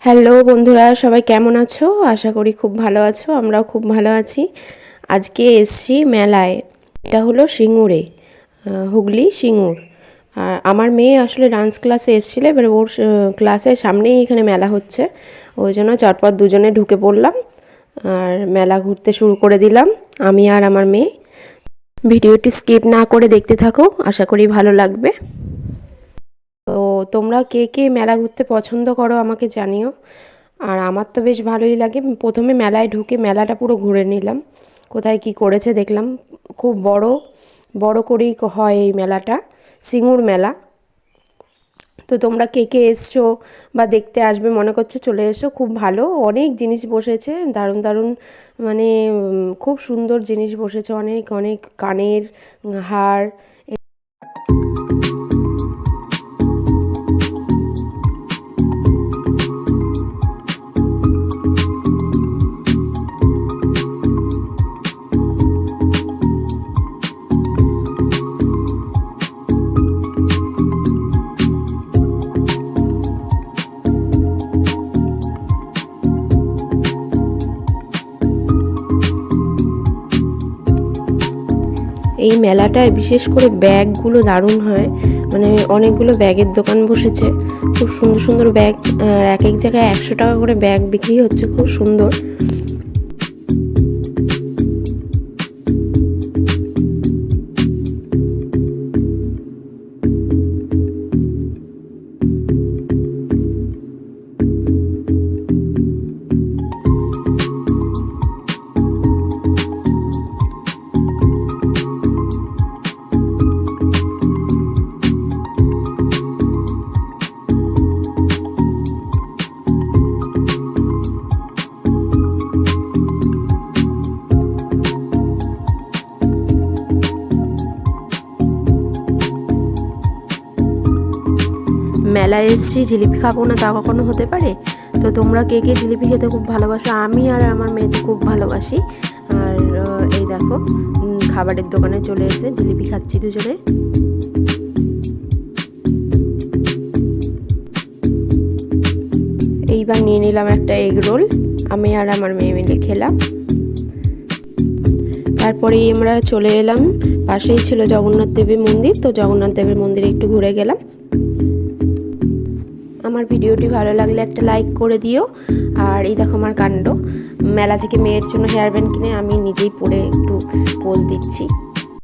Hello বন্ধুরা, সবাই কেমন আছো? আশা করি খুব ভালো আছো। আমরাও খুব ভালো আছি। আজকে এসছি মেলায়। এটা হলো সিঙ্গুরে, হুগলি সিঙ্গুর। আর আমার মেয়ে আসলে ডান্স ক্লাসে এসেছিলো, এবার ওর ক্লাসের সামনেই এখানে মেলা হচ্ছে। ওই জন্য চটপট দুজনে ঢুকে পড়লাম আর মেলা ঘুরতে শুরু করে দিলাম, আমি আর আমার মেয়ে। ভিডিওটি স্কিপ না করে দেখতে থাকো, আশা করি ভালো লাগবে। তো তোমরা কে কে মেলা ঘুরতে পছন্দ করো আমাকে জানিও। আর আমার তো বেশ ভালোই লাগে। প্রথমে মেলায় ঢুকে মেলাটা পুরো ঘুরে নিলাম, কোথায় কি করেছে দেখলাম। খুব বড় বড় করেই হয় এই মেলাটা, সিঙ্গুর মেলা। তো তোমরা কে কে এসছো বা দেখতে আসবে মনে করছো, চলে এসো। খুব ভালো, অনেক জিনিস বসেছে, দারুণ দারুণ, মানে খুব সুন্দর জিনিস বসেছে, অনেক অনেক কানের হার। এই মেলাটায় বিশেষ করে ব্যাগগুলো দারুণ হয়, মানে অনেকগুলো ব্যাগের দোকান বসেছে, খুব সুন্দর সুন্দর ব্যাগ। এক এক জায়গায় 100 টাকা করে ব্যাগ বিক্রি হচ্ছে, খুব সুন্দর। মেলায় এসেছি, জিলিপি খাবো না তা কখনো হতে পারে? তো তোমরা কে কে জিলিপি খেতে খুব ভালোবাসো? আমি আর আমার মেয়ে তো খুব ভালোবাসি। আর এই দেখো, খাবারের দোকানে চলে এসে জিলিপি খাচ্ছি দুজনে। এইবার নিয়ে নিলাম একটা এগ রোল, আমি আর আমার মেয়ে মিলে খেলাম। তারপরেই আমরা চলে এলাম, পাশেই ছিল জগন্নাথ দেবের মন্দির, তো জগন্নাথ দেবের মন্দিরে একটু ঘুরে গেলাম। আমার ভিডিওটি ভালো লাগলে একটা লাইক করে দিও। আর এই দেখো আমার কাণ্ড, মেলা থেকে মেয়ের জন্য হেয়ার ব্যান্ড কিনে আমি নিজেই পরে একটু পোজ দিচ্ছি।